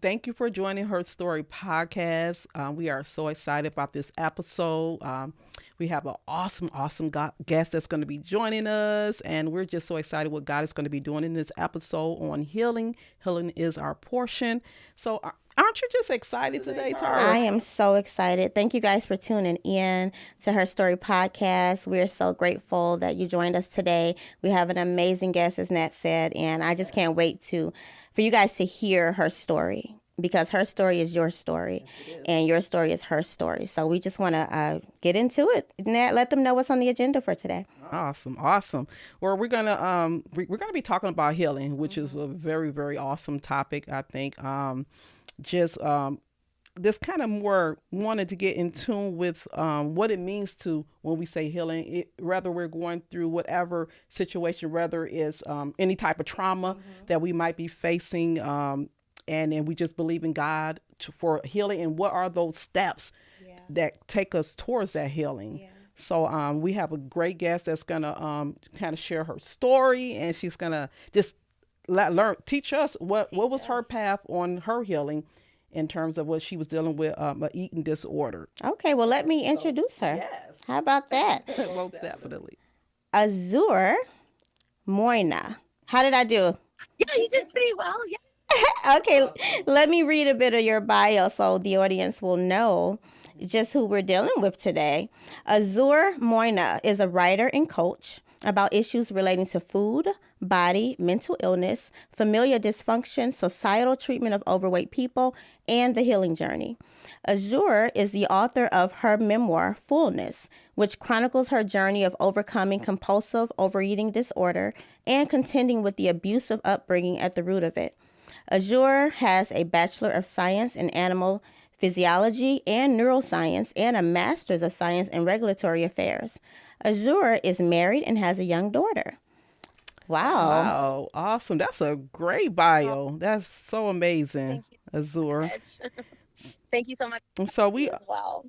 thank you for joining Her Story podcast. We are so excited about this episode. We have an awesome guest that's going to be joining us, and we're just so excited what God is going to be doing in this episode on healing. Healing is our portion. So, aren't you just excited today, I Tara? am so excited. Thank you guys for tuning in to Her Story podcast. We're so grateful that you joined us today. We have an amazing guest, as Nat said, and I just can't wait for you guys to hear her story, because her story is your story, and your story is her story. So we just want to get into it. Nat, let them know what's on the agenda for today. Awesome. Well, we're gonna be talking about healing, which is a very awesome topic. I think just this kind of more wanted to get in tune with what it means to when we say healing, whether we're going through whatever situation, whether it's any type of trauma that we might be facing, and then we just believe in God for healing, and what are those steps that take us towards that healing. So we have a great guest that's gonna kind of share her story, and she's gonna just teach us what was her path on her healing in terms of what she was dealing with, an eating disorder. Okay, well, let me introduce her. Yes. How about that? Most definitely. Azure Moyna. How did I do? Yeah, you did pretty well. Yeah. Okay, let me read a bit of your bio so the audience will know just who we're dealing with today. Azure Moyna is a writer and coach about issues relating to food, body, mental illness, familial dysfunction, societal treatment of overweight people, and the healing journey. Azure is the author of her memoir, Fullness, which chronicles her journey of overcoming compulsive overeating disorder and contending with the abusive upbringing at the root of it. Azure has a Bachelor of Science in Animal Physiology and Neuroscience and a Master's of Science in Regulatory Affairs. Azure is married and has a young daughter. Wow. Wow, awesome. That's a great bio. That's so amazing, Thank you Azure. so much. Thank you so much And so we as well.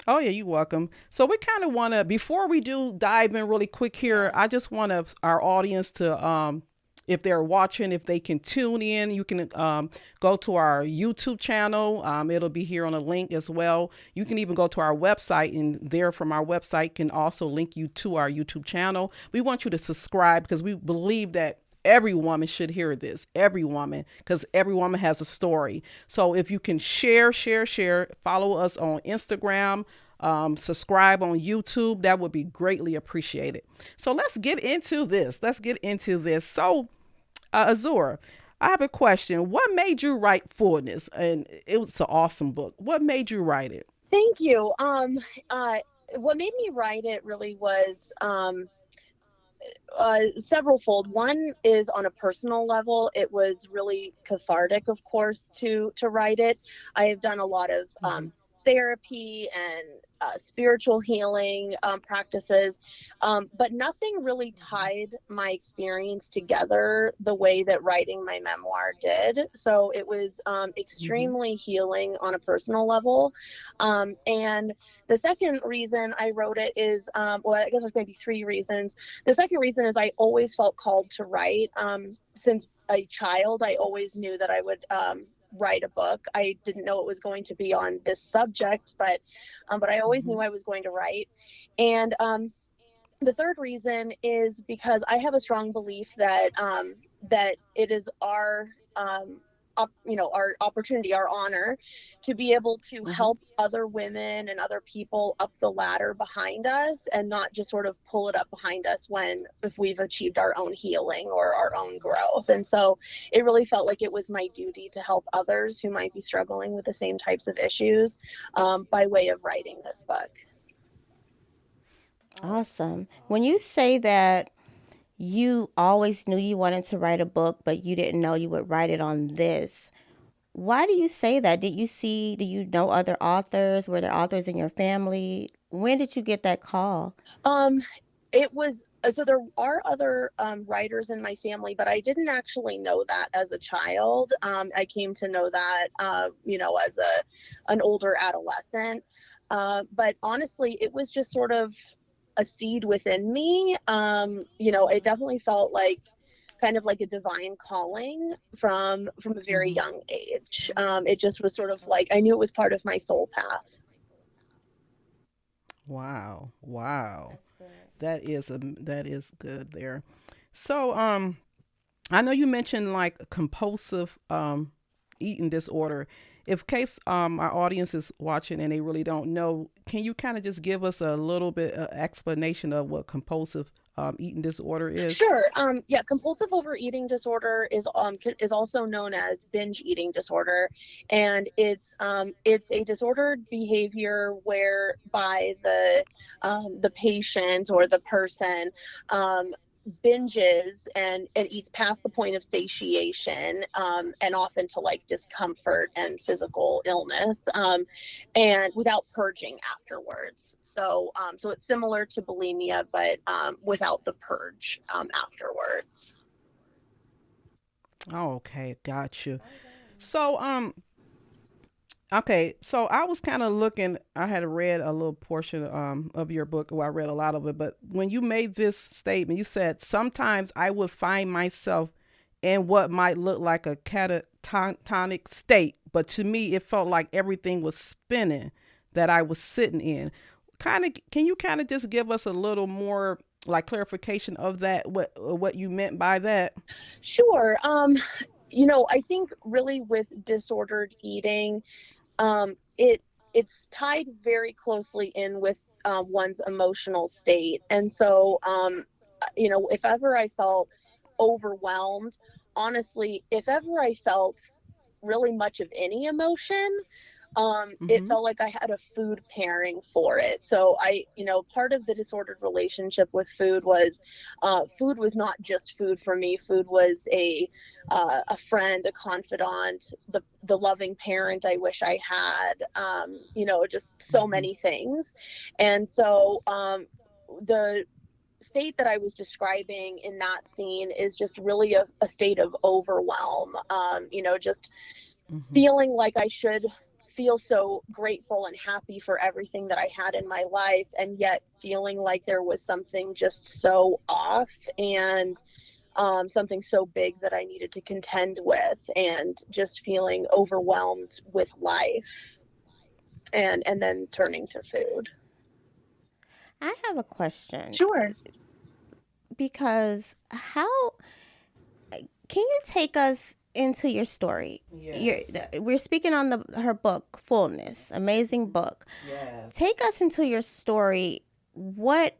Oh yeah, you're welcome. So we kind of want to, before we do dive in really quick here, I just want our audience to if they're watching, if they can tune in, you can go to our YouTube channel. It'll be here on a link as well. You can even go to our website, and there from our website can also link you to our YouTube channel. We want you to subscribe because we believe that every woman should hear this. Every woman, because every woman has a story. So if you can share, follow us on Instagram, subscribe on YouTube, that would be greatly appreciated. So let's get into this. So, Azure, I have a question. What made you write Fullness? And it was an awesome book. What made you write it? Thank you. What made me write it really was severalfold. One is on a personal level. It was really cathartic, of course, to write it. I have done a lot of therapy and spiritual healing practices, but nothing really tied my experience together the way that writing my memoir did. So it was extremely healing on a personal level. And the second reason I wrote it is, well, I guess there's maybe three reasons. The second reason is I always felt called to write. Since a child, I always knew that I would write a book. I didn't know it was going to be on this subject, but I always knew I was going to write. And the third reason is because I have a strong belief that that it is our our opportunity, our honor to be able to help other women and other people up the ladder behind us, and not just sort of pull it up behind us if we've achieved our own healing or our own growth. And so it really felt like it was my duty to help others who might be struggling with the same types of issues by way of writing this book. Awesome. When you say that you always knew you wanted to write a book, but you didn't know you would write it on this, why do you say that? Do you know other authors? Were there authors in your family? When did you get that call? It was, so there are other writers in my family, but I didn't actually know that as a child. I came to know that, as an older adolescent. But honestly, it was just sort of a seed within me. It definitely felt like kind of like a divine calling from a very Mm-hmm. young age. It just was sort of like I knew it was part of my soul path. Wow. Wow. That's good. That is good there. So I know you mentioned like compulsive eating disorder. If case our audience is watching and they really don't know, can you kind of just give us a little bit explanation of what compulsive eating disorder is? Sure. Yeah, compulsive overeating disorder is also known as binge eating disorder, and it's a disordered behavior whereby the patient or the person um, binges and eats past the point of satiation, and often to like discomfort and physical illness, and without purging afterwards. So it's similar to bulimia, but without the purge afterwards. Oh, okay, got you. So okay, so I was kind of looking. I had read a little portion of your book. Well, I read a lot of it, but when you made this statement, you said sometimes I would find myself in what might look like a catatonic state, but to me, it felt like everything was spinning that I was sitting in. Kind of, can you kind of just give us a little more like clarification of that? What you meant by that? Sure. I think really with disordered eating, it it's tied very closely in with one's emotional state. And so, if ever I felt overwhelmed, honestly, if ever I felt really much of any emotion, it Mm-hmm. felt like I had a food pairing for it. So part of the disordered relationship with food was not just food for me. Food was a friend, a confidant, the loving parent I wish I had. Just so Mm-hmm. many things. And so the state that I was describing in that scene is just really a state of overwhelm. Just Mm-hmm. feeling like I should feel so grateful and happy for everything that I had in my life, and yet feeling like there was something just so off, and something so big that I needed to contend with, and just feeling overwhelmed with life, and then turning to food. I have a question Sure. because how can you take us into your story? Yes. We're speaking on her book, Fullness, amazing book. Yes. Take us into your story. What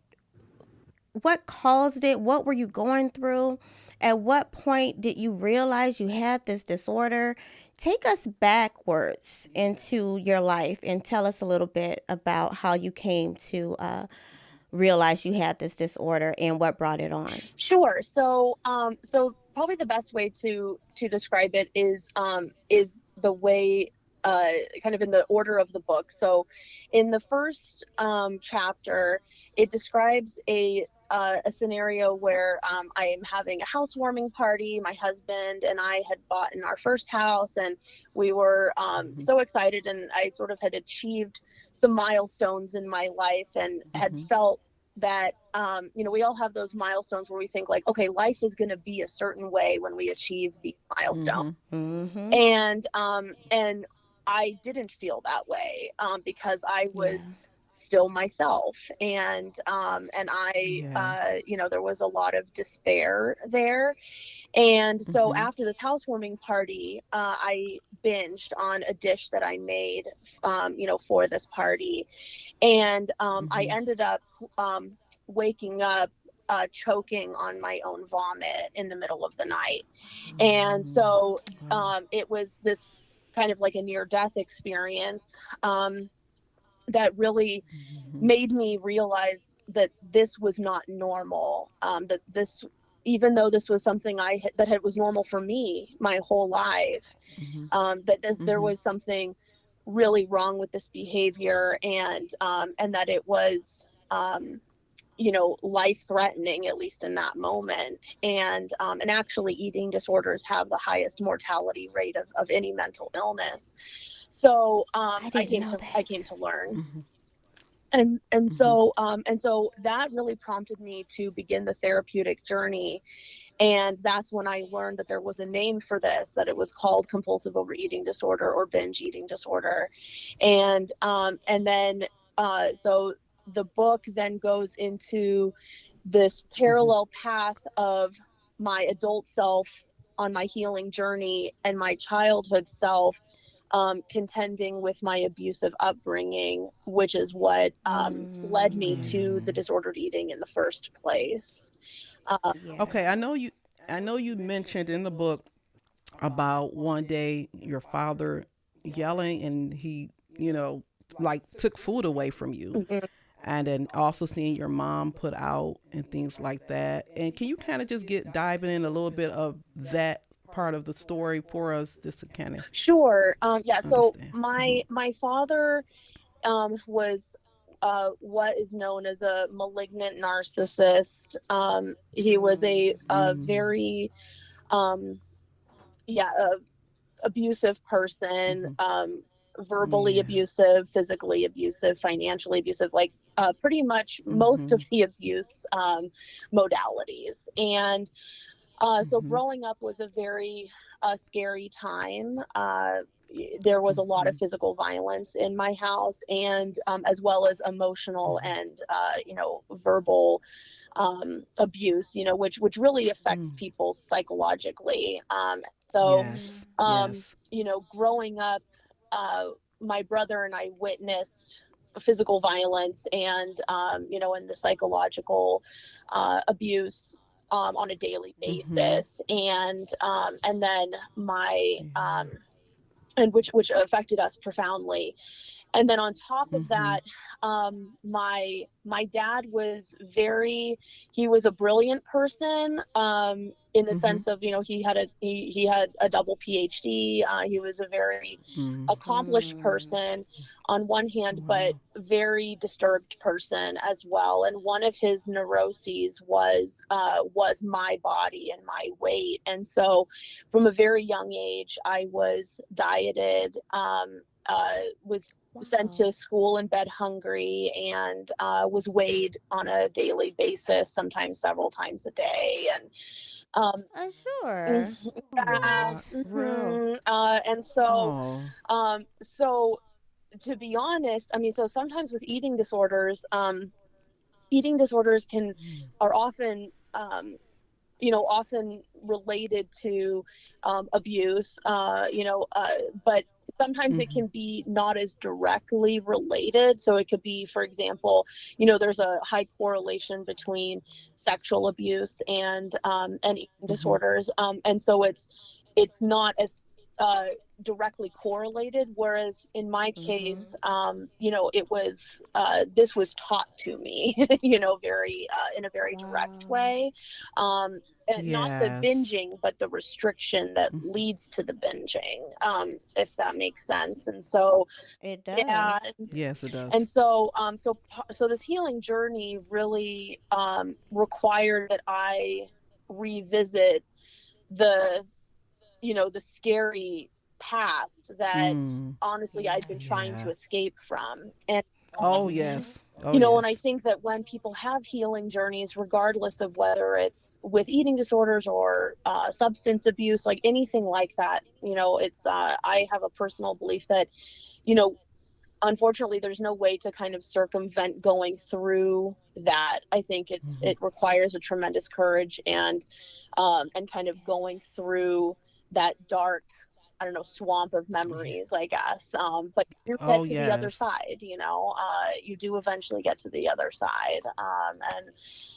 caused it? What were you going through? At what point did you realize you had this disorder? Take us backwards into your life and tell us a little bit about how you came to realize you had this disorder and what brought it on. Sure. So probably the best way to describe it is the way, kind of in the order of the book. So, in the first chapter, it describes a scenario where I am having a housewarming party. My husband and I had bought in our first house, and we were Mm-hmm. so excited. And I sort of had achieved some milestones in my life, and had Mm-hmm. felt that we all have those milestones where we think like, okay, life is going to be a certain way when we achieve the milestone. Mm-hmm. Mm-hmm. And I didn't feel that way, because I Yeah. was still myself, and I Yeah. there was a lot of despair there. And so Mm-hmm. after this housewarming party, I binged on a dish that I made, for this party, and I Mm-hmm. ended up waking up choking on my own vomit in the middle of the night. And Mm-hmm. so Wow. it was this kind of like a near death experience, that really Mm-hmm. made me realize that this was not normal. That this, even though this was something that was normal for me my whole life, Mm-hmm. that there Mm-hmm. was something really wrong with this behavior, and that it was life threatening, at least in that moment. And actually, eating disorders have the highest mortality rate of any mental illness. So I didn't know I came that. to learn. Mm-hmm. And Mm-hmm. so that really prompted me to begin the therapeutic journey. And that's when I learned that there was a name for this, that it was called compulsive overeating disorder or binge eating disorder. And then so the book then goes into this Mm-hmm. parallel path of my adult self on my healing journey and my childhood self, contending with my abusive upbringing, which is what led me to the Mm. disordered eating in the first place. Uh, Yeah. Okay, I know you mentioned in the book about one day your father yelling and he, you know, like took food away from you. mhm. And then also seeing your mom put out and things like that. And can you kind of just get diving in a little bit of that part of the story for us, just to kind of Sure. Yeah. So understand? Hmm. my father was what is known as a malignant narcissist. He was a Mm. very um, yeah, abusive person, Hmm. verbally Yeah. abusive, physically abusive, financially abusive, like pretty much most of Hmm. the abuse modalities. And so Hmm. growing up was a very scary time. There was a lot of Hmm. physical violence in my house, and as well as emotional Hmm. and verbal abuse, which really affects Mm. people psychologically. So, Yes. um, Yes. growing up, uh, my brother and I witnessed physical violence and and the psychological abuse on a daily Hmm. basis, and then my Yeah. and which affected us profoundly. And then on top of Hmm. that, my dad was he was a brilliant person, in the Hmm. sense of, he had a double PhD. He was a very Mm. accomplished person on one hand, but Wow. very disturbed person as well. And one of his neuroses was my body and my weight. And so from a very young age, I was dieted, was sent Wow. to school in bed hungry, and was weighed on a daily basis, sometimes several times a day. And um, Sure. yeah, Oh, real. and so, Oh. so to be honest, I mean, so sometimes with eating disorders Mm. are often often related to abuse, but sometimes it Hmm. can be not as directly related. So it could be, for example, there's a high correlation between sexual abuse and eating Hmm. disorders, and so it's not as uh, directly correlated. Whereas in my case, it was this was taught to me, very in a very direct Wow. way. Um, Not the Yes. binging, but the restriction that Mm. leads to the binging, if that makes sense. And so, It yeah, does. Yes, it does. and so this healing journey really required that I revisit the the scary past that Mm. honestly I'd been Yes. trying to Yeah. escape from. And Oh, Mm-hmm. yes. Oh, and I yes. think that when people have healing journeys, regardless of whether it's with eating disorders or substance abuse, like anything like that, it's I have a personal belief that, you know, unfortunately, there's no way to kind of circumvent going through that. I think Hmm. it requires a tremendous courage and kind of going through that dark, I don't know, swamp of Yeah. memories, I guess. But you get Oh, to the other yes. side, you do eventually get to the other side. And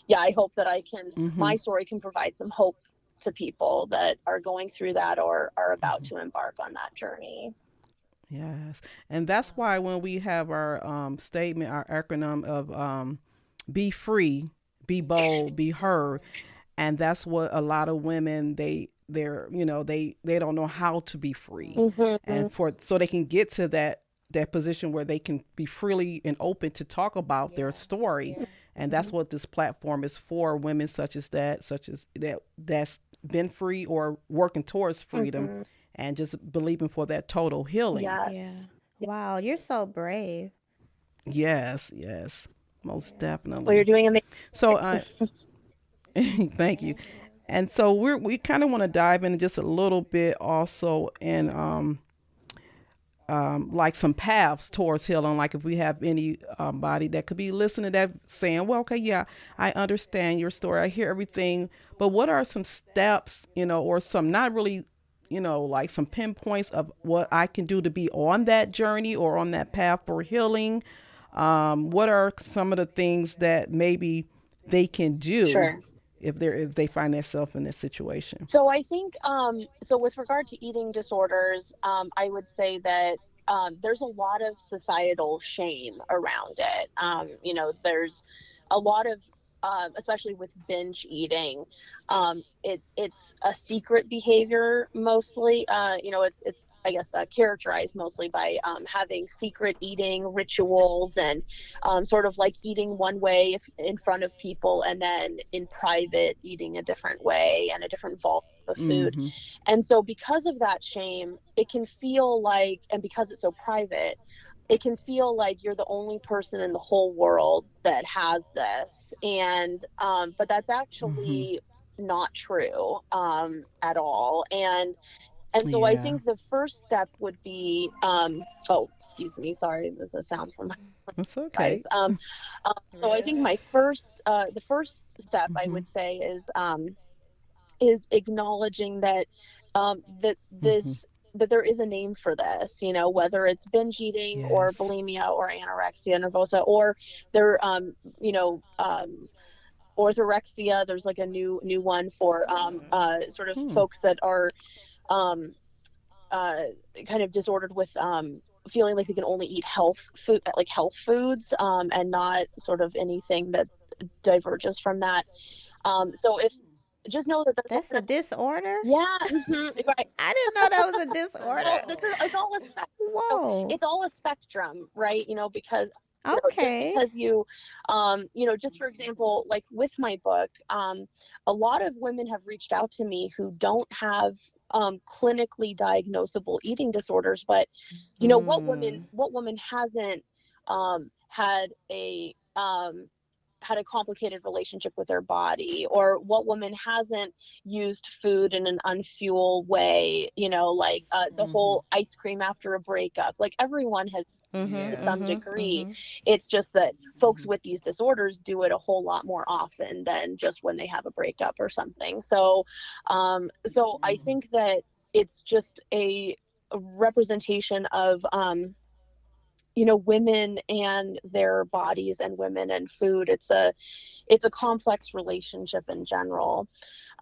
yeah, I hope that Hmm. my story can provide some hope to people that are going through that or are about Hmm. to embark on that journey. Yes. And that's why when we have our statement, our acronym of be free, be bold, be heard, and that's what a lot of women they don't know how to be free, Mm-hmm. and for so they can get to that position where they can be freely and open to talk about their story. And that's what this platform is for, women such as that's been free or working towards freedom, Mm-hmm. and just believing for that total healing. Yeah. Yes. Wow, you're so brave. Yes, yes, most Well, definitely. you're doing amazing. So thank you. And so we kind of want to dive in just a little bit also in like some paths towards healing. Like if we have any body that could be listening that saying, well, okay, yeah, I understand your story. I hear everything. But what are some steps, or some not really, like some pinpoints of what I can do to be on that journey or on that path for healing? What are some of the things that maybe they can do Sure. if they find themselves in this situation? So I think, so with regard to eating disorders, I would say that there's a lot of societal shame around it. There's a lot of, especially with binge eating, it's a secret behavior mostly. It's I guess characterized mostly by having secret eating rituals and sort of like eating one way if in front of people and then in private eating a different way and a different volume of food. Mm-hmm. And so because of that shame, it can feel like, and because it's so private, it can feel like you're the only person in the whole world that has this. And but that's Mm-hmm. actually not true at all. And so I Yeah. think the first step would be oh, excuse me, sorry, there's a sound from my That's okay. guys. So I think my first the first step I Mm-hmm. would say is acknowledging that that Mm-hmm. this that there is a name for this, whether it's binge eating or Yes. bulimia or anorexia nervosa, or there orthorexia. There's like a new one for sort of Hmm. folks that are um uh kind of disordered with feeling like they can only eat health foods and not sort of anything that diverges from that. So if just know that there's That's a disorder? yeah, right. I didn't know that was a Well, disorder. it's all a Whoa. it's all a spectrum, right? Because just Okay. because just for example, like with my book, a lot of women have reached out to me who don't have clinically diagnosable eating disorders, but Mm. what woman hasn't had a complicated relationship with their body, or what woman hasn't used food in an unfuel way, like the Mm-hmm. whole ice cream after a breakup. Like everyone has to Mhm. Yeah. some Mhm. degree. Mhm. It's just that folks Mm-hmm. with these disorders do it a whole lot more often than just when they have a breakup or something. So I Mm-hmm. think that it's just a representation of women and their bodies and women and food. It's a complex relationship in general.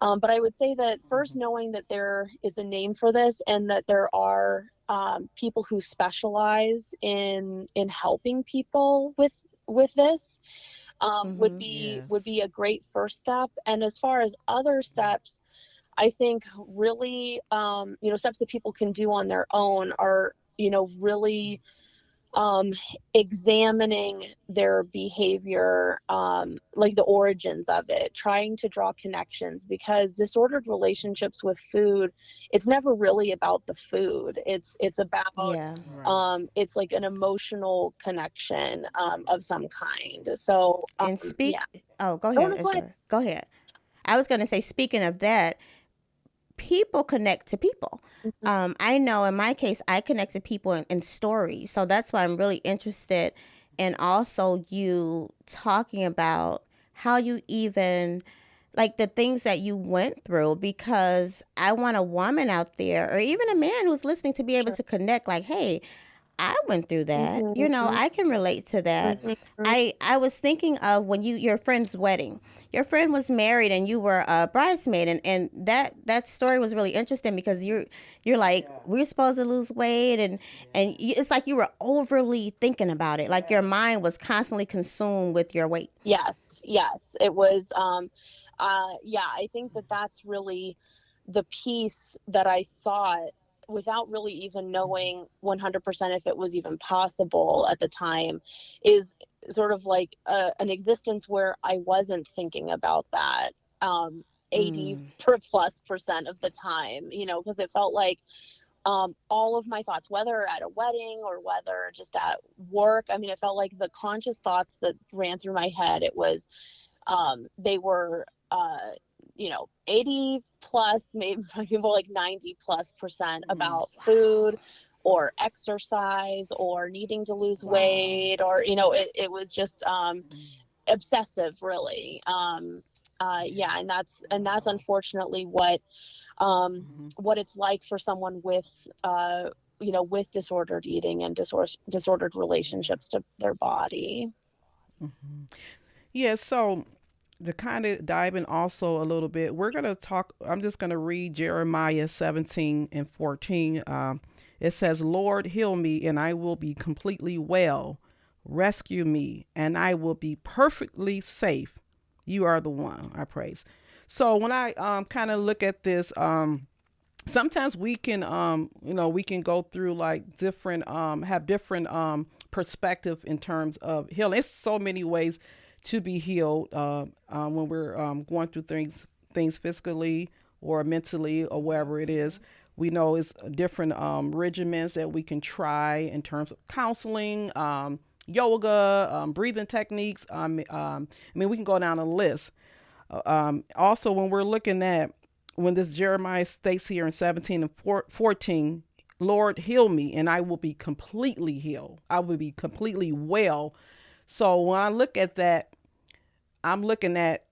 But I would say that first, knowing that there is a name for this and that there are people who specialize in helping people with this Mhm. would Yes. be a great first step. And as far as other steps, I think really steps that people can do on their own are really um, examining their behavior, like the origins of it, trying to draw connections, because disordered relationships with food, it's never really about the food. It's about Yeah. Right. it's like an emotional connection of some kind. So And yeah. oh, go Oh ahead, no, go ahead. Azure. Go ahead. I was going to say, speaking of that, people connect to people. Mhm. I know in my case, I connect to people in stories. So that's why I'm really interested in also you talking about how you even like the things that you went through, because I want a woman out there or even a man who's listening to be able Sure. to connect like, hey, I went through that. Hmm. I can relate to that. Hmm. I was thinking of when your friend's wedding. Your friend was married and you were a bridesmaid, and that story was really interesting because you're like, we're supposed to lose weight, it's like you were overly thinking about it. Like your mind was constantly consumed with your weight. Yes, it was yeah, I think that that's really the piece that I saw without really even knowing 100% if it was even possible at the time, is sort of like an existence where I wasn't thinking about that 80 Mm. per plus percent of the time, because it felt like all of my thoughts, whether at a wedding or whether just at work, I mean, it felt like the conscious thoughts that ran through my head, it was they were 80 plus, maybe people like 90+% about food or exercise or needing to lose Wow. weight, or it was just obsessive, really. Yeah, and that's unfortunately what it's like for someone with disordered eating and disordered relationships to their body. Yeah, so to kind of dive in also a little bit, we're going to talk. I'm just going to read Jeremiah 17 and 14. It says, Lord, heal me, and I will be completely well. Rescue me, and I will be perfectly safe. You are the one I praise. So when I kind of look at this, sometimes we can we can go through like different have different perspective in terms of healing. It's so many ways to be healed when we're going through things physically or mentally or wherever it is. We know it's different regimens that we can try in terms of counseling, yoga, breathing techniques. I mean, we can go down a list. Also, when we're looking at when this Jeremiah states here in 17 and 14, Lord, heal me, and I will be completely healed. I will be completely well. So when I look at that, I'm looking at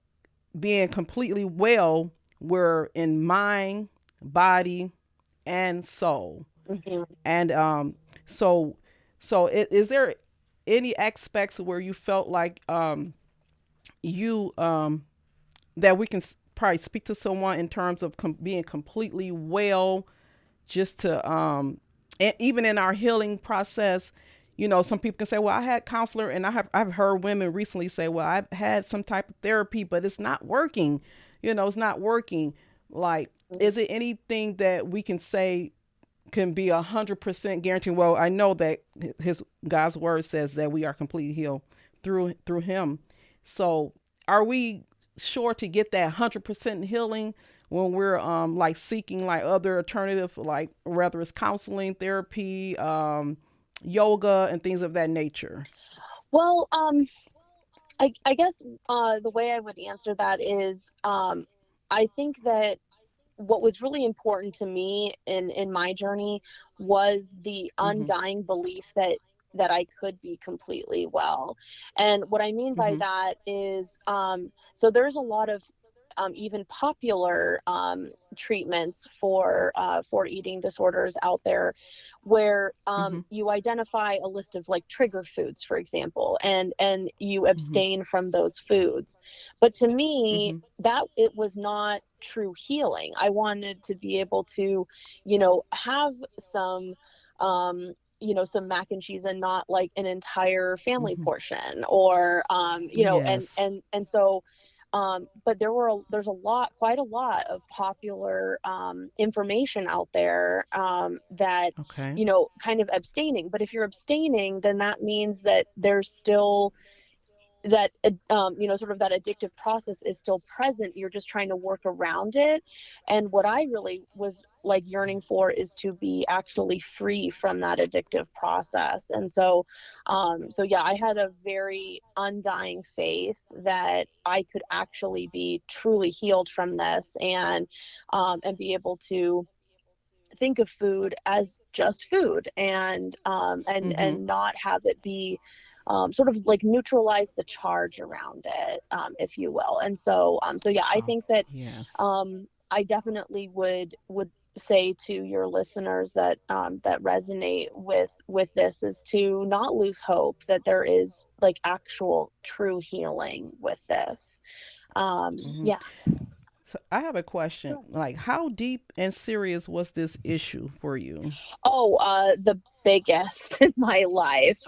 being completely well. We're in mind, body, and soul. Mhm. And so is there any aspects where you felt like you that we can probably speak to someone in terms of being completely well, just to and even in our healing process, some people can say, well, I had counselor, and I've heard women recently say, well, I've had some type of therapy, but it's not working. It's not working. Like, is it anything that we can say can be 100% guaranteed? Well, I know that his God's word says that we are completely healed through him. So are we sure to get that 100% healing when we're like seeking like other alternative, like whether it's counseling, therapy, yoga, and things of that nature? Well, I guess the way I would answer that is, I think that what was really important to me in my journey was the Mhm. undying belief that I could be completely well. And what I mean by Mhm. that is, so there's a lot of even popular treatments for eating disorders out there, where Mhm. you identify a list of like trigger foods, for example, and you Mhm. abstain from those foods. But to me, Mhm. that it was not true healing. I wanted to be able to, have some some mac and cheese and not like an entire family Mhm. portion, or and Yes. and so but there's quite a lot of popular information out there that Okay. kind of abstaining. But if you're abstaining, then that means that there's still that sort of that addictive process is still present. You're just trying to work around it. And what I really was like yearning for is to be actually free from that addictive process. And so yeah, I had a very undying faith that I could actually be truly healed from this, and be able to think of food as just food, Mhm. and not have it be sort of like neutralize the charge around it, if you will. And so yeah, I Oh, think that yes. I definitely would say to your listeners that resonate with this is to not lose hope that there is like actual true healing with this. Mhm. Yeah. So I have a question. Like, how deep and serious was this issue for you? Oh, the biggest in my life.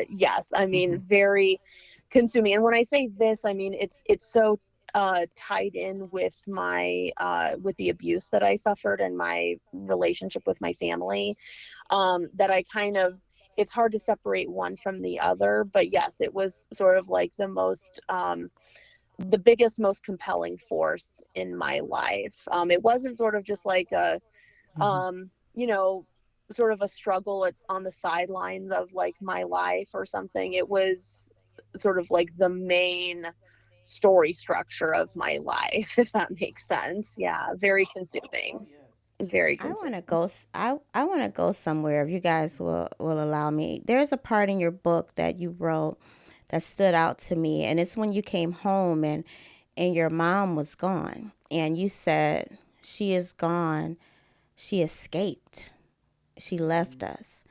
Yes, I mean, Mhm. very consuming. And when I say this, I mean it's so tied in with the abuse that I suffered and my relationship with my family, that I kind of it's hard to separate one from the other. But yes, it was sort of like the biggest, most compelling force in my life. It wasn't sort of just like a Mhm. um, you know, sort of a struggle on the sidelines of like my life or something. It was sort of like the main story structure of my life, if that makes sense. Yeah, very consuming. Very I want consuming. to go. I want to go somewhere. If you guys will allow me, there's a part in your book that you wrote that stood out to me, and it's when you came home and your mom was gone, and you said she is gone. She escaped. She left us.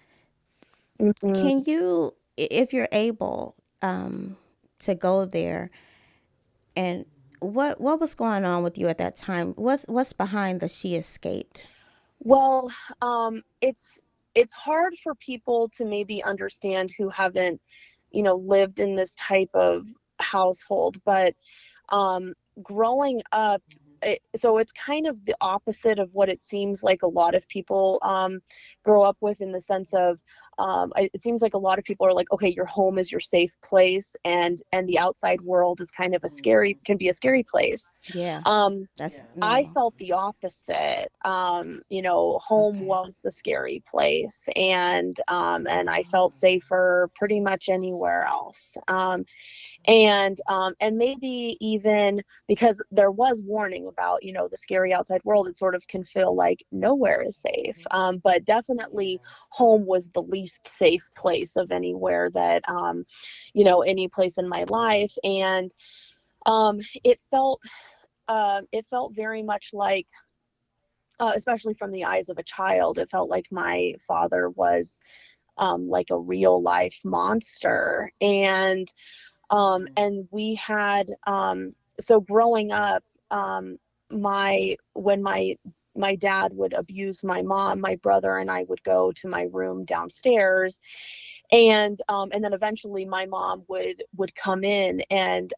Mhm. Can you, if you're able, to go there, and what was going on with you at that time? What's behind the she escaped? Well, it's hard for people to maybe understand who haven't, lived in this type of household, but um, growing up, so it's kind of the opposite of what it seems like a lot of people grow up with, in the sense of it seems like a lot of people are like, okay, your home is your safe place, and the outside world is kind of can be a scary place. Yeah, um, that's I normal. felt the opposite. Home Okay. was the scary place, and I felt safer pretty much anywhere else. And maybe even because there was warning about, the scary outside world, it sort of can feel like nowhere is safe. But definitely home was the least safe place of anywhere that, any place in my life. And it felt very much like, especially from the eyes of a child, it felt like my father was like a real life monster. And we had, so growing up, when my dad would abuse my mom, my brother and I would go to my room downstairs, and then eventually my mom would come in, and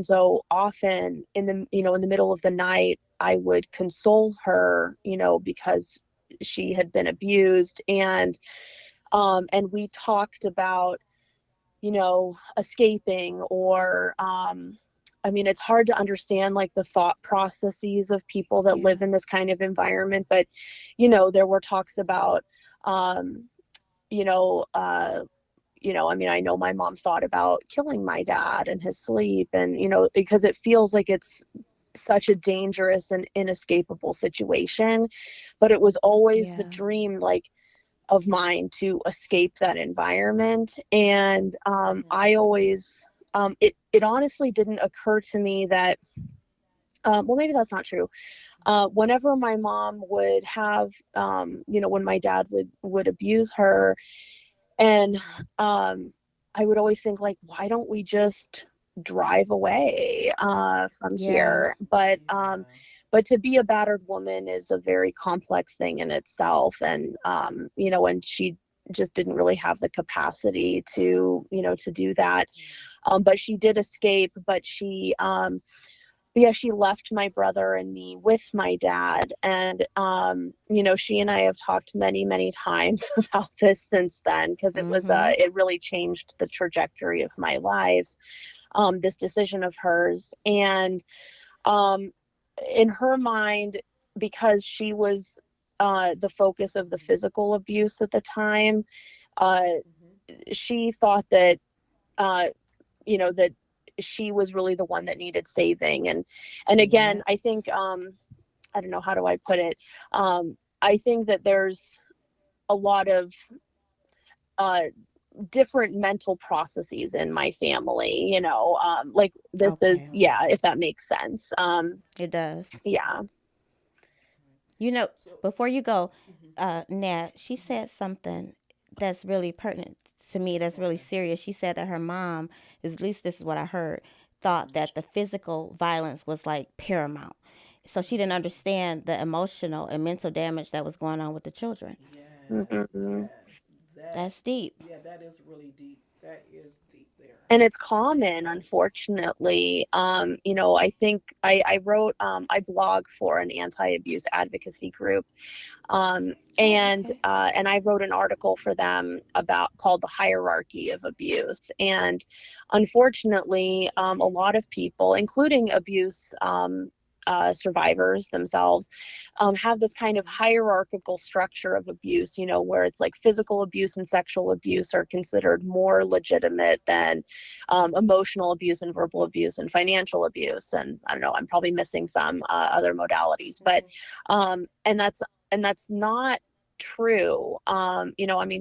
so often in the middle of the night I would console her, because she had been abused. And we talked about, escaping, or I mean, it's hard to understand like the thought processes of people that Yeah. live in this kind of environment, but there were talks about, um you know uh I mean, I know my mom thought about killing my dad in his sleep, and because it feels like it's such a dangerous and inescapable situation, but it was always the Yeah. dream, like, of mine to escape that environment. And I always, it honestly didn't occur to me that, well, maybe that's not true. Whenever my mom would have, when my dad would abuse her, and I would always think, like, why don't we just drive away from Yeah. here? But to be a battered woman is a very complex thing in itself, and she just didn't really have the capacity to do that. But she did escape. But yeah, she left my brother and me with my dad. And, she and I have talked many, many times about this since then, because Mm-hmm. it really changed the trajectory of my life, this decision of hers. And um, in her mind, because she was the focus of the physical abuse at the time, uh, she thought that, uh, that she was really the one that needed saving. And again, Yep. I think, I don't know, how do I put it? I think that there's a lot of uh different mental processes in my family, like, this is, Okay. yeah, if that makes sense. It does. Yeah. You know, before you go, Nat, she said something that's really pertinent to me, that's really serious. She said that her mom, at least this is what I heard, thought that the physical violence was like paramount. So she didn't understand the emotional and mental damage that was going on with the children. Yes, Mhm. yes. That, That's deep. yeah, that is really deep. That is deep there. And it's common, unfortunately. I think I wrote, I blog for an anti-abuse advocacy group, Oh, and okay. I wrote an article for them about, called "The Hierarchy of Abuse." And unfortunately, a lot of people, including survivors themselves, have this kind of hierarchical structure of abuse, where it's like physical abuse and sexual abuse are considered more legitimate than emotional abuse and verbal abuse and financial abuse. And I don't know, I'm probably missing some other modalities, but and that's not true.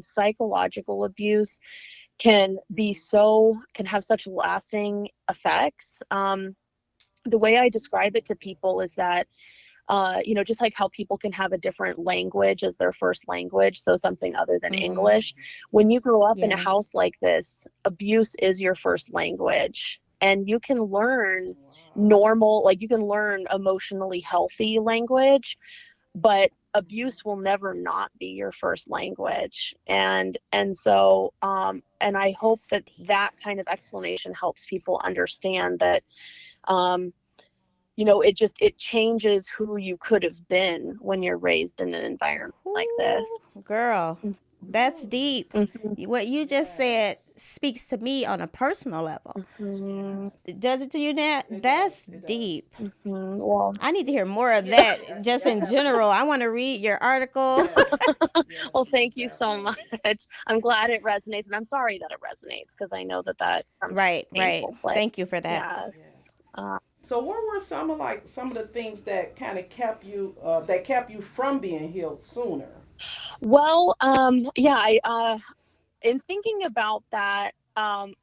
Psychological abuse can have such lasting effects. The way I describe it to people is that, just like how people can have a different language as their first language, so something other than English, when you grow up in a house like this, abuse is your first language. And you can learn you can learn emotionally healthy language, but abuse will never not be your first language. And so and I hope that kind of explanation helps people understand that it changes who you could have been when you're raised in an environment like this. Girl, that's deep. What you just said speaks to me on a personal level. Does it to you, Nat? That's deep. Well, I need to hear more of that just in general. I want to read your article. Well, thank you so much. I'm glad it resonates, and I'm sorry that it resonates, because I know that comes from a painful place. Thank you for that. Yes. So what were some of the things that kind of kept you from being healed sooner? Well, I in thinking about that, and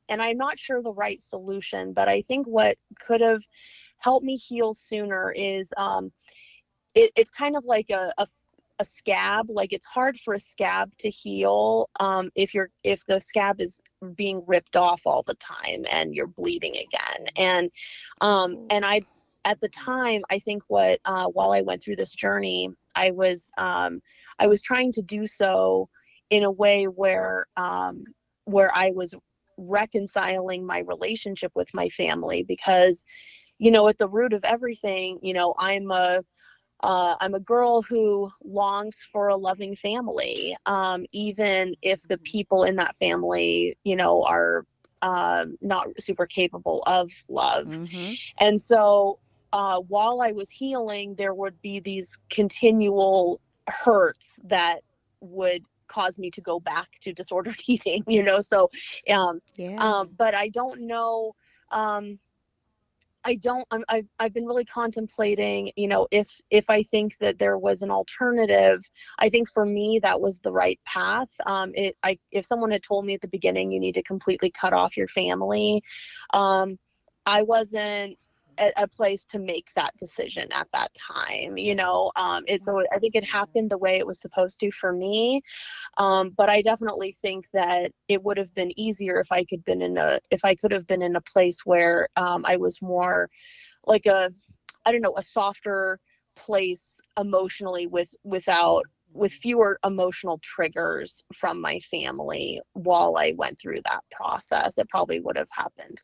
I'm not sure the right solution, but I think what could have helped me heal sooner is it's kind of like a scab. Like, it's hard for a scab to heal if the scab is being ripped off all the time and you're bleeding again. And I, at the time, I think while I went through this journey, I was trying to do so in a way where I was reconciling my relationship with my family, because at the root of everything, I'm a girl who longs for a loving family, even if the people in that family, are not super capable of love. And so while I was healing, there would be these continual hurts that would cause me to go back to disordered eating, so but I don't know. I've been really contemplating, if I think that there was an alternative. I think for me, that was the right path. If someone had told me at the beginning, you need to completely cut off your family, I wasn't at a place to make that decision at that time. So I think it happened the way it was supposed to for me. But I definitely think that it would have been easier if I could have been in a place where I was more like a softer place emotionally, with fewer emotional triggers from my family while I went through that process. It probably would have happened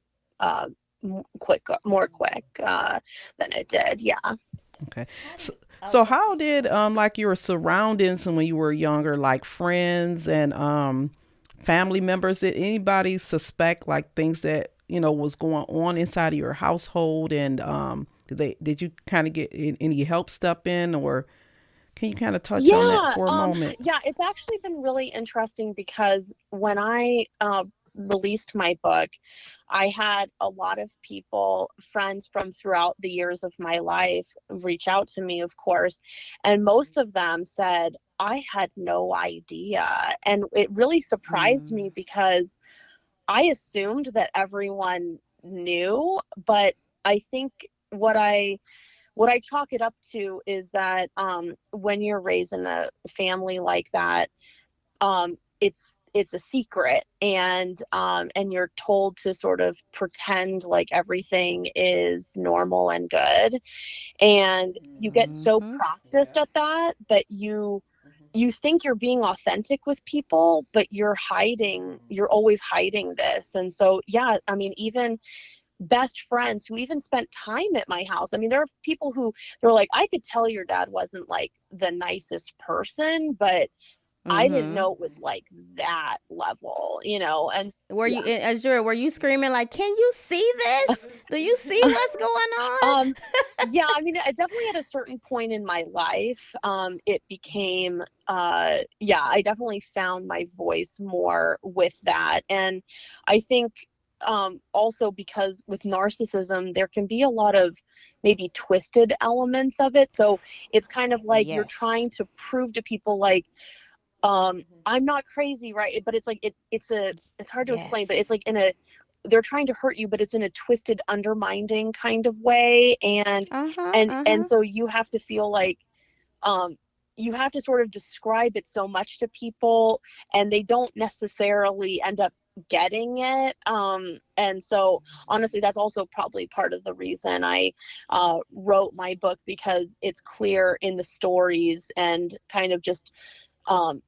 more quick than it did. Yeah. Okay. So how did like your surroundings when you were younger, like friends and family members, did anybody suspect like things that was going on inside of your household, and did you kind of get any help step in, or can you kind of touch on that for a moment? Yeah, it's actually been really interesting, because when I released my book, I had a lot of friends from throughout the years of my life, reach out to me, of course, and most of them said, I had no idea. And it really surprised me, because I assumed that everyone knew, but I think what I chalk it up to is that when you're raised in a family like that, it's a secret, and you're told to sort of pretend like everything is normal and good, and you get so practiced at that you think you're being authentic with people, but you're always hiding this. And so, yeah, I mean, even best friends who even spent time at my house. I mean, there are people who they're like, I could tell your dad wasn't like the nicest person, but I didn't Mm-hmm. know it was like that level, you know. And Were yeah. you in Azure? Were you screaming like, "Can you see this? Do you see what's going on?" um yeah, I mean, I definitely at a certain point in my life, it became yeah, I definitely found my voice more with that. And I think also because with narcissism there can be a lot of maybe twisted elements of it, so it's kind of like you're Yes. trying to prove to people like, I'm not crazy, right? But it's like it's hard to explain, but it's Yes. like in a, they're trying to hurt you, but it's in a twisted, undermining kind of way. And Uh huh. and Uh and huh. so you have to feel like, um you have to sort of describe it so much to people, and they don't necessarily end up getting it. And so honestly, that's also probably part of the reason I wrote my book, because it's clear in the stories, and kind of just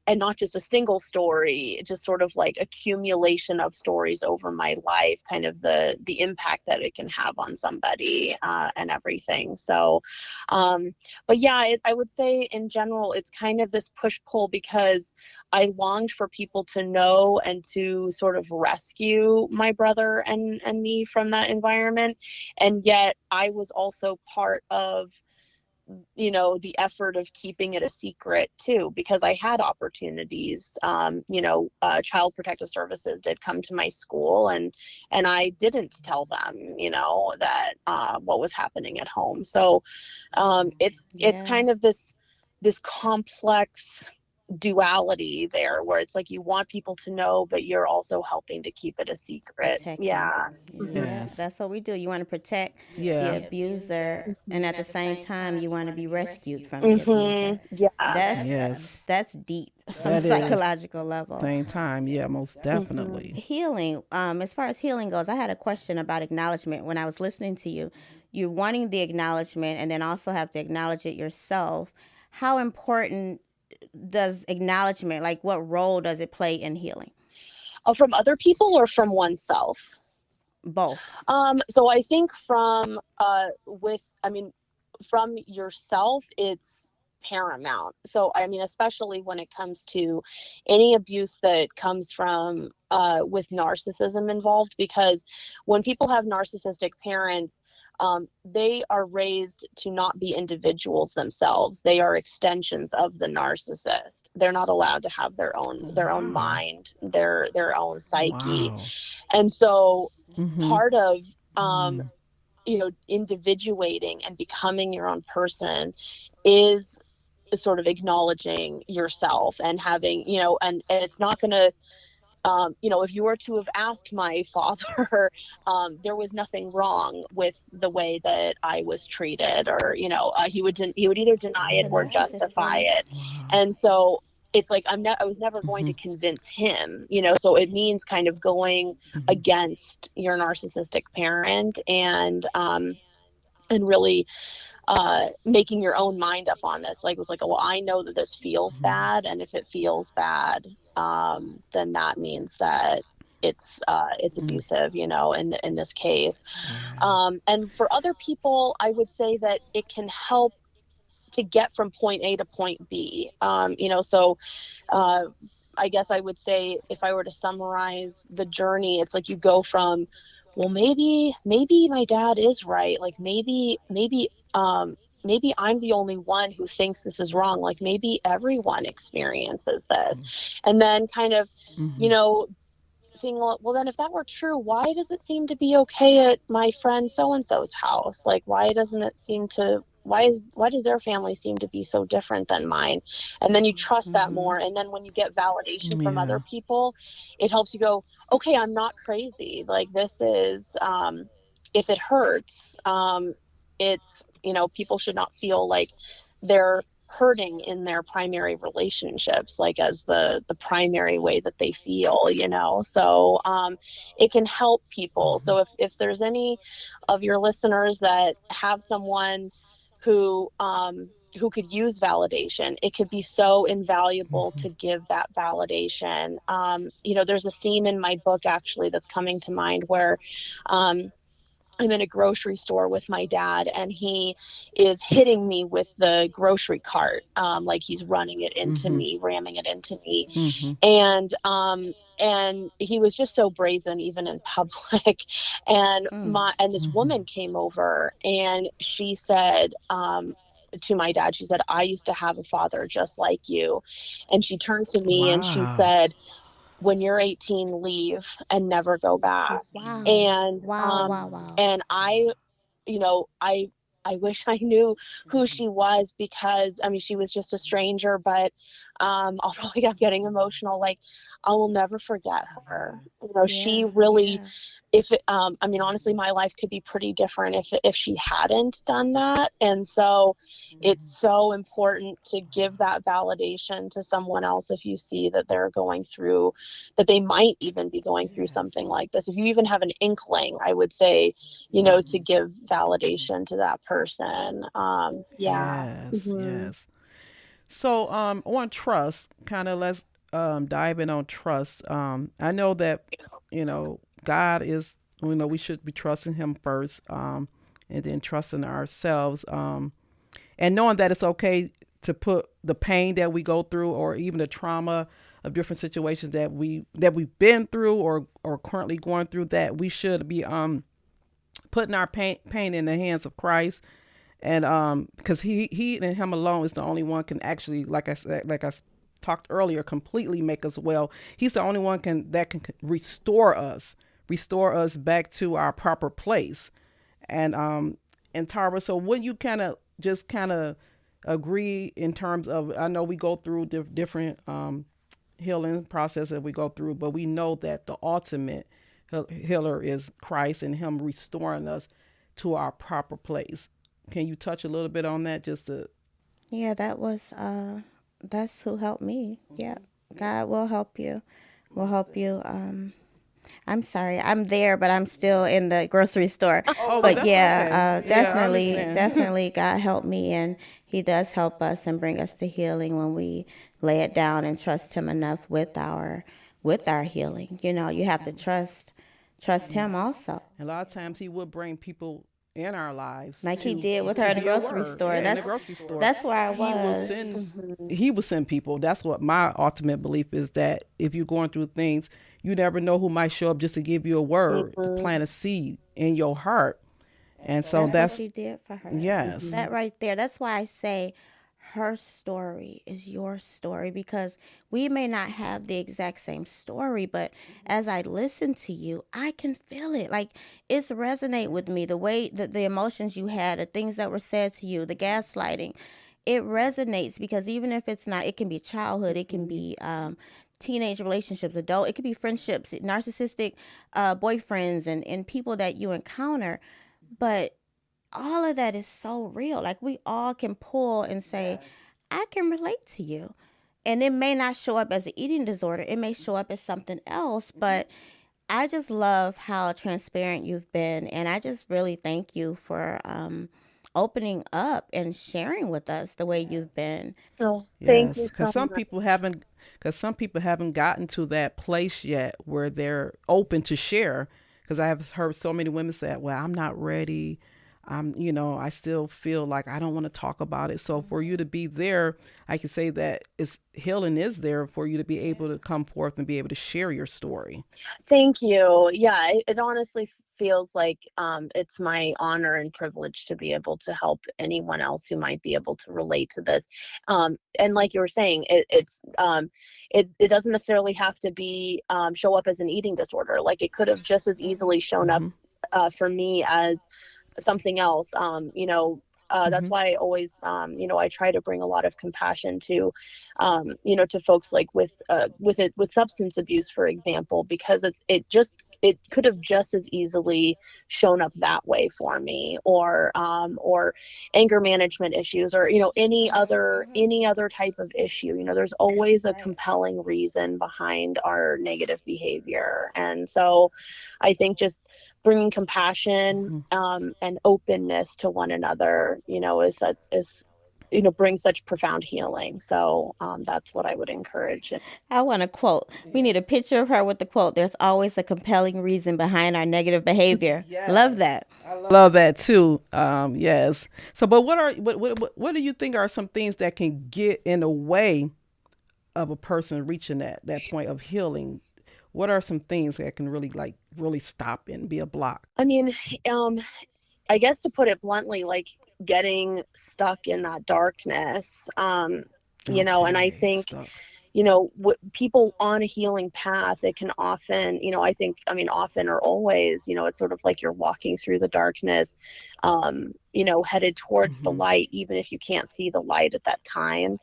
and not just a single story, just sort of like accumulation of stories over my life, kind of the impact that it can have on somebody, and everything. So, but yeah, I would say in general, it's kind of this push pull, because I longed for people to know and to sort of rescue my brother and me from that environment, and yet I was also part of, you know, the effort of keeping it a secret too, because I had opportunities. You know, Child Protective Services did come to my school, and I didn't tell them, you know, that what was happening at home. So it's Yeah. kind of this complex duality there, where it's like you want people to know, but you're also helping to keep it a secret. Protecting. Yeah. Yeah, Yes. that's what we do. You want to protect the Yeah. abuser, and at the same time, you want to be rescued from the abuser. Mm-hmm. Yeah. Yes. That's deep on a That is. psychological level. Same time. Yeah, most Mm-hmm. definitely. Healing. As far as healing goes, I had a question about acknowledgement when I was listening to you. You're wanting the acknowledgement, and then also have to acknowledge it yourself. How important does acknowledgement, like, what role does it play in healing? From other people or from oneself? Both. So I think from I mean, from yourself, it's paramount. So I mean, especially when it comes to any abuse that comes from with narcissism involved, because when people have narcissistic parents, they are raised to not be individuals themselves. They are extensions of the narcissist. They're not allowed to have their own Wow. mind, their own psyche. Wow. And so Mm-hmm. part of you know, individuating and becoming your own person is sort of acknowledging yourself and having, you know, and it's not going to, you know, if you were to have asked my father, there was nothing wrong with the way that I was treated, or, you know, he would either deny It's it a or narcissist for justify you. it. Wow. And so it's like I was never going Mm-hmm. to convince him, you know. So it means kind of going Mm-hmm. against your narcissistic parent, and really making your own mind up on this. Like, it was like, well, I know that this feels bad, and if it feels bad, then that means that it's abusive, you know, in this case. Yeah. And for other people, I would say that it can help to get from point A to point B. You know, so uh, I guess I would say, if I were to summarize the journey, it's like you go from, well, maybe my dad is right. Like maybe I'm the only one who thinks this is wrong. Like maybe everyone experiences this. And then kind of, you Mm-hmm. know, seeing, well, then if that were true, why does it seem to be okay at my friend so and so's house? Like, why doesn't it seem to? Why does their family seem to be so different than mine? And then you trust that Mm-hmm. more. And then when you get validation from other Yeah. people, it helps you go, okay, I'm not crazy. Like, this is, if it hurts, it's, you know, people should not feel like they're hurting in their primary relationships, like as the primary way that they feel, you know. So it can help people. Mm-hmm. So if there's any of your listeners that have someone who could use validation, it could be so invaluable Mm-hmm. to give that validation. You know, there's a scene in my book actually that's coming to mind where um I'm in a grocery store with my dad, and he is hitting me with the grocery cart, like he's running it into Mm-hmm. me, ramming it into me. Mm-hmm. And he was just so brazen, even in public. And this Mm-hmm. woman came over, and she said, to my dad, she said, I used to have a father just like you. And she turned to me and she Wow. said, when you're 18, leave and never go back. Wow. And Wow. Wow. Wow. and I, you know, I wish I knew who she was, because I mean, she was just a stranger, but although I'm getting emotional, like, I will never forget her. You know, she Yeah. really, Yeah. if it, I mean, honestly, my life could be pretty different if she hadn't done that. And so it's so important to give that validation to someone else if you see that they're going through, that they might even be going through something like this. If you even have an inkling, I would say, to give validation to that person. Yeah. Yes. Hmm. Yes. So, on trust, kind of let's dive in on trust. I know that God is, we should be trusting Him first, and then trusting ourselves, and knowing that it's okay to put the pain that we go through, or even the trauma of different situations that we've been through, or currently going through, that we should be putting our pain in the hands of Christ. And because he and him alone is the only one can actually, like I talked earlier, completely make us well. He's the only one that can restore us back to our proper place. And Tara, so when you kind of agree in terms of, I know we go through different healing process that we go through, but we know that the ultimate healer is Christ, and Him restoring us to our proper place. Can you touch a little bit on that, just to? Yeah, that's who helped me. Yeah. God will help you. Will help you. I'm sorry. I'm there, but I'm still in the grocery store. Oh, well, But that's okay. yeah, Yeah, I definitely, understand. definitely God helped me, and He does help us and bring us to healing when we lay it down and trust Him enough with our healing. You have to trust Him also. A lot of times He will bring people in our lives Like He to did with her to in the be a grocery word. store. Yeah, in the That's grocery store, that's where I He will was. send. Hmm. He will send people. That's what my ultimate belief is, that if you're going through things, you never know who might show up just to give you a word, to Hmm. plant a seed in your heart. And so That's what that's, He did for her. yes. Hmm. That right there. That's why I say her story is your story, because we may not have the exact same story, but as I listen to you, I can feel it. Like, it's resonate with me, the way that the emotions you had, the things that were said to you, the gaslighting. It resonates, because even if it's not, it can be childhood, it can be teenage relationships, adult, it could be friendships, narcissistic boyfriends, and people that you encounter. But all of that is so real. Like, we all can pull and say, I can relate to you. And it may not show up as an eating disorder, it may show up as something else. But I just love how transparent you've been. And I just really thank you for opening up and sharing with us the way you've been. Oh, thank you Yes, so much. because some people haven't gotten to that place yet where they're open to share. Because I have heard so many women say, "Well, I'm not ready. I still feel like I don't want to talk about it." So for you to be there, I can say that it's healing is there for you to be able to come forth and be able to share your story. Thank you. Yeah, it honestly feels like it's my honor and privilege to be able to help anyone else who might be able to relate to this. And like you were saying, it doesn't necessarily have to be show up as an eating disorder. Like, it could have just as easily shown up Mm-hmm. for me as something else. That's Mm-hmm. why I always, I try to bring a lot of compassion to, to folks like with substance abuse, for example, because it could have just as easily shown up that way for me, or anger management issues, or any other type of issue. There's always a compelling reason behind our negative behavior. And so I think just bringing compassion Mm-hmm. and openness to one another, brings such profound healing. So that's what I would encourage. I want a quote. We need a picture of her with the quote. There's always a compelling reason behind our negative behavior. Love Yes, that. Love that too. Yes. So, but what do you think are some things that can get in the way of a person reaching that point of healing? What are some things that can really really stop and be a block? I mean, um, I guess to put it bluntly, like getting stuck in that darkness, and I Okay, think, stuck. people on a healing path, it can often, often or always, it's sort of like you're walking through the darkness, headed towards the Mhm. light, even if you can't see the light at that time.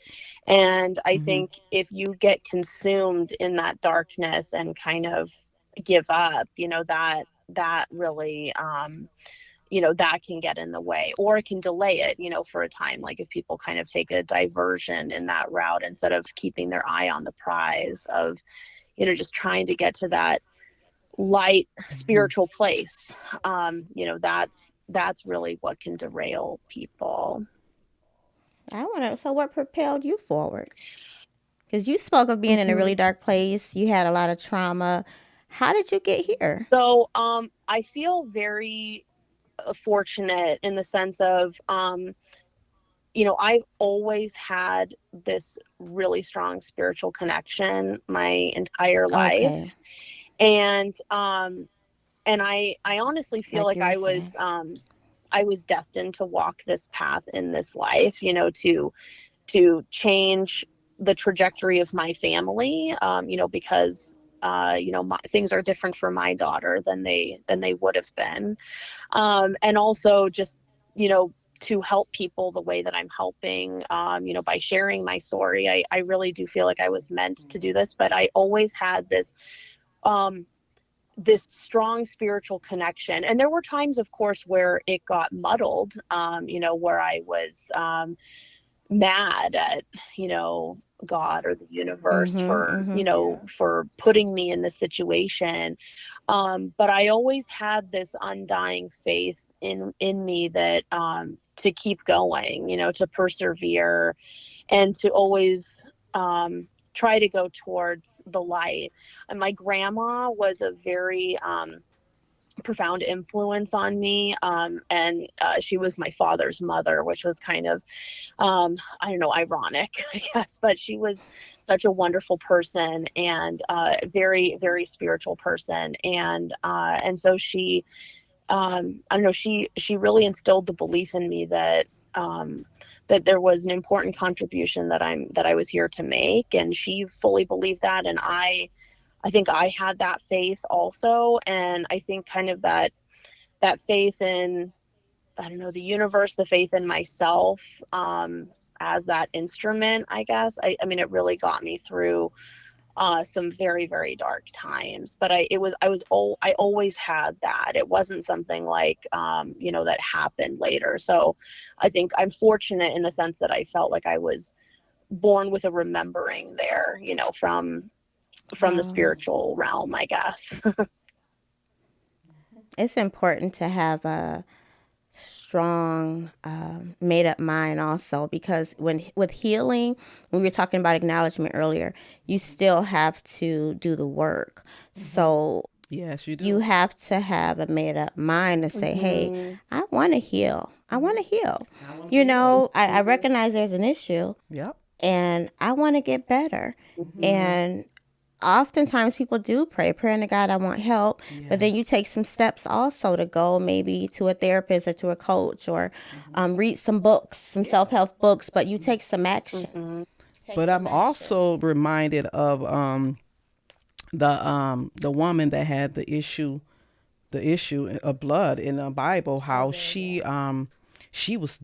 And I Mhm. think if you get consumed in that darkness and kind of give up, that really, that can get in the way, or it can delay it, for a time. Like if people kind of take a diversion in that route instead of keeping their eye on the prize of, just trying to get to that light Mhm. spiritual place. That's really what can derail people. I want to. So, what propelled you forward? Because you spoke of being in a Mhm. really dark place. You had a lot of trauma. How did you get here? So I feel very fortunate in the sense of, I've always had this really strong spiritual connection my entire Okay, life. And I honestly feel like like you were saying. I was destined to walk this path in this life, to change the trajectory of my family, because things are different for my daughter than they would have been, and also just, you know to help people the way that I'm helping, by sharing my story. I really do feel like I was meant to do this, but I always had um, this strong spiritual connection. And there were times, of course, where it got muddled, where I was, mad at, you know, God or the universe Mm-hmm. for, Mm-hmm. for putting me in this situation. But I always had this undying faith in me that, to keep going, to persevere, and to always, try to go towards the light. And my grandma was a very, profound influence on me. And she was my father's mother, which was kind of, I don't know, ironic, I guess, but she was such a wonderful person, and very, very spiritual person. And so she, I don't know, she really instilled the belief in me that, that there was an important contribution that I was here to make. And she fully believed that. And I think I had that faith also. And I think kind of that faith in, I don't know, the universe, the faith in myself, as that instrument, I guess. I mean, it really got me through, some very, very dark times. But I always had that. It wasn't something like, that happened later. So I think I'm fortunate in the sense that I felt like I was born with a remembering there, from the Um, spiritual realm, I guess. it's important to have a strong, made up mind also, because when with healing, when we were talking about acknowledgement earlier, you still have to do the work. So Yes, you you do. have to have a made up mind to say, hey, Hmm. I want to heal. I want to heal. I want to heal. I recognize there's an issue Yep. and I want to get better. Hmm. And oftentimes people do pray, praying to God, I want help. But then you Yes. take some steps also to go maybe to a therapist or to a coach, or read some books, some self help books, but you take some action. Hmm. But I'm also reminded of the woman that had the issue of blood in the Bible, how she was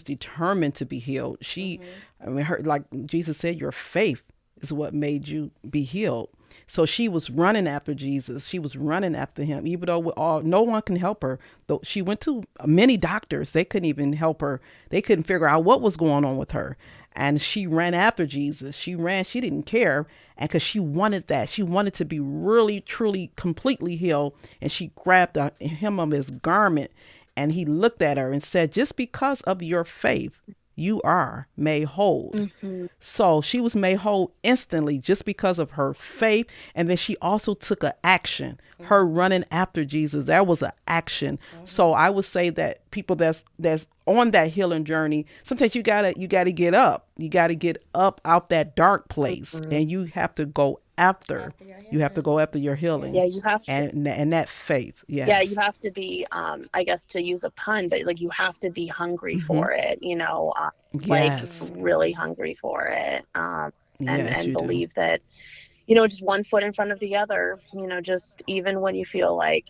determined to be healed. I mean, her, like Jesus said, your faith is what made you be healed. So she was running after Jesus. She was running after him, even though no one can help her. Though she went to many doctors, they couldn't even help her. They couldn't figure out what was going on with her. And she ran after Jesus. She ran. She didn't care, and because she wanted that, she wanted to be really, truly, completely healed. And she grabbed him of his garment, and he looked at her and said, "Just because of your faith." you are made whole. Mm-hmm. So she was made whole instantly just because of her faith. And then she also took an action. Her running after Jesus, that was an action. So I would say that people that's on that healing journey, sometimes you gotta get up. You gotta get up out that dark place, Mm-hmm. and you have to go after. You have to go after your healing Yeah, you have to. and that faith. Yeah, you Yes. have to be. I guess to use a pun, but like you have to be hungry Mm-hmm. for it. Like Yes. really hungry for it. Yes, And you do. believe that just one foot in front of the other. Just even when you feel like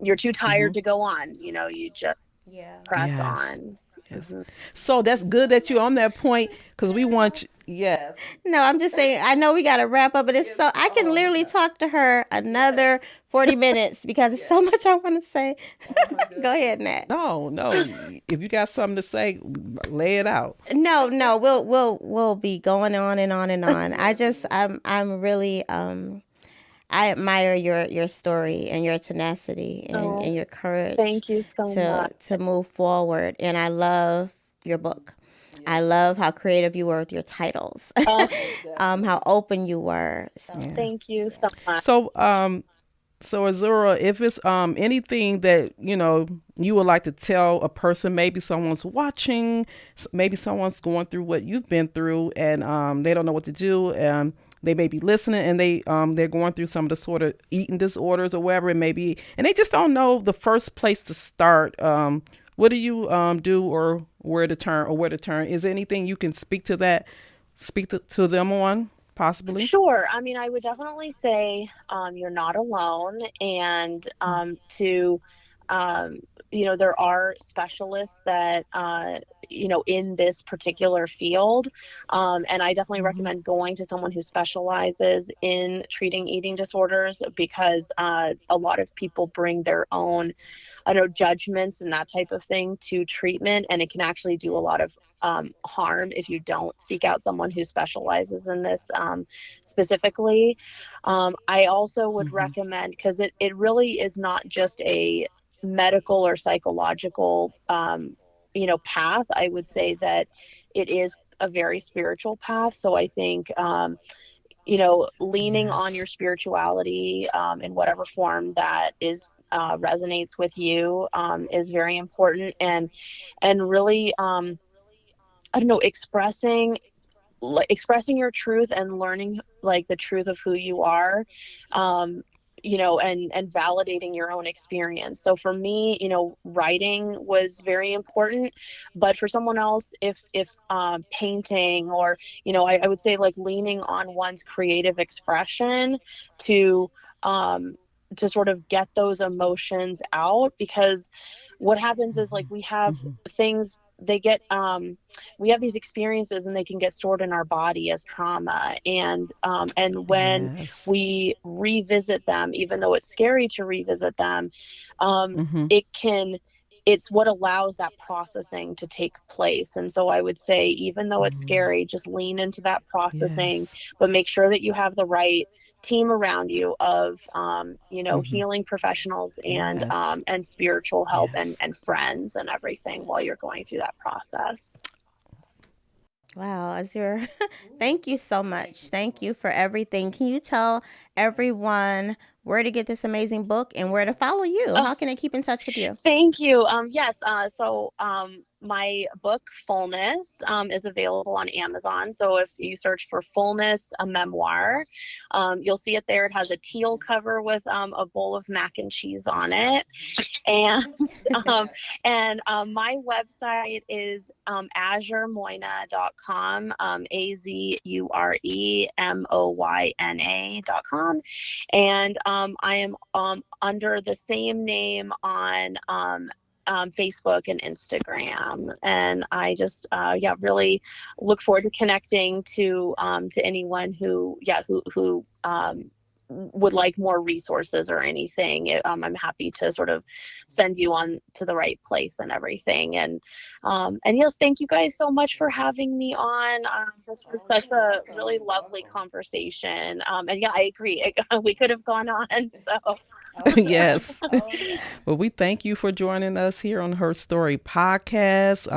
you're too Mm-hmm. tired to go on. You just Yeah. press Yes. on. Yes. Hmm. So that's good that you're on that point because we want you. Yes. No, I'm just saying, I know we got to wrap up, but it's so, I can literally talk to her another 40 minutes because it's so much I want to say. Go ahead, Nat. No, no. If you got something to say, lay it out. No, we'll be going on and on and on. I'm really I admire your story and your tenacity Oh, and your courage thank you so much. to move forward. And I love your book. I love how creative you were with your titles, Oh, how open you were. So Yeah. thank you so much. So, so Azura, if it's anything that you would like to tell a person, maybe someone's watching, maybe someone's going through what you've been through, and they don't know what to do, they may be listening, and they're going through some of the sort of eating disorders or whatever it may be, and they just don't know the first place to start. What do you do, or where to turn, or where to turn? Is there anything you can speak to that, to them on possibly? Sure. I mean, I would definitely say you're not alone, and to um, there are specialists that in this particular field, and I definitely Mm-hmm. recommend going to someone who specializes in treating eating disorders, because a lot of people bring their own, I don't know, judgments and that type of thing to treatment, and it can actually do a lot of harm if you don't seek out someone who specializes in this specifically. I also would Mm-hmm. recommend, because it really is not just a medical or psychological path. I would say that it is a very spiritual path. So I think leaning on Yes. your spirituality in whatever form that is resonates with you is very important, and really I don't know, expressing your truth and learning like the truth of who you are, um and validating your own experience. So for me, writing was very important, but for someone else, if painting, or I would say like leaning on one's creative expression to um to sort of get those emotions out, because what happens is like we have Mm-hmm. things, they get we have these experiences, and they can get stored in our body as trauma, and when Yes. we revisit them, even though it's scary to revisit them, um Mm-hmm. it can it's what allows that processing to take place. And so I would say, even though it's Mm. scary, just lean into that processing, Yes. but make sure that you have the right team around you of Mm-hmm. healing professionals Yes. and spiritual help, and Yes. friends and everything while you're going through that process. wow, Azure, thank you so much. Thank you for everything. Can you tell everyone where to get this amazing book and where to follow you? Oh, How can they keep in touch with you? thank you. Yes. So my book Fullness is available on Amazon. So if you search for Fullness, a memoir, you'll see it there. It has a teal cover with a bowl of mac and cheese on it. And um, my website is azuremoyna.com, azuremoyna.com, and I am under the same name on Facebook and Instagram. And I just really look forward to connecting to anyone who would like more resources or anything. I'm happy to sort of send you on to the right place and everything. And yes, thank you guys so much for having me on. This was such a really lovely conversation. And yeah, I agree. We could have gone on. So Yes. Oh, yeah. Well, we thank you for joining us here on Her Story podcast.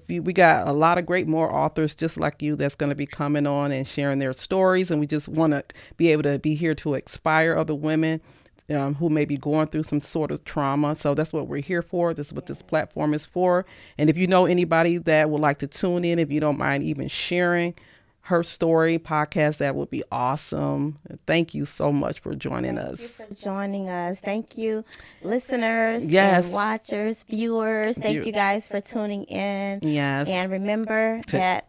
We got a lot of great more authors just like you that's going to be coming on and sharing their stories, and we just want to be able to be here to inspire other women who may be going through some sort of trauma. So that's what we're here for. This is what this platform is for. And if you know anybody that would like to tune in, if you don't mind even sharing Her Story podcast, that would be awesome. Thank you so much for joining us. Thank you for joining us. Thank you, listeners Yes. and watchers, viewers. Thank you guys for tuning in. Yes. And remember that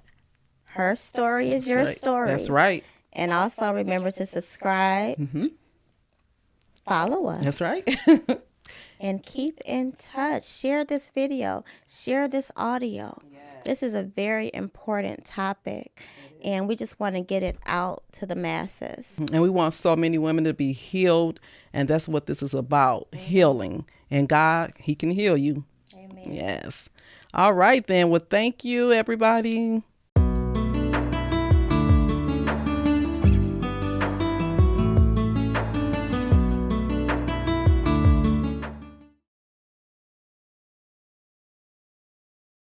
her story is your story. That's right. And also remember to subscribe, follow us. That's right. And keep in touch. Share this video. Share this audio. This is a very important topic, and we just want to get it out to the masses. And we want so many women to be healed, and that's what this is about, healing. And God, He can heal you. Amen. Yes. All right, then. Well, thank you, everybody.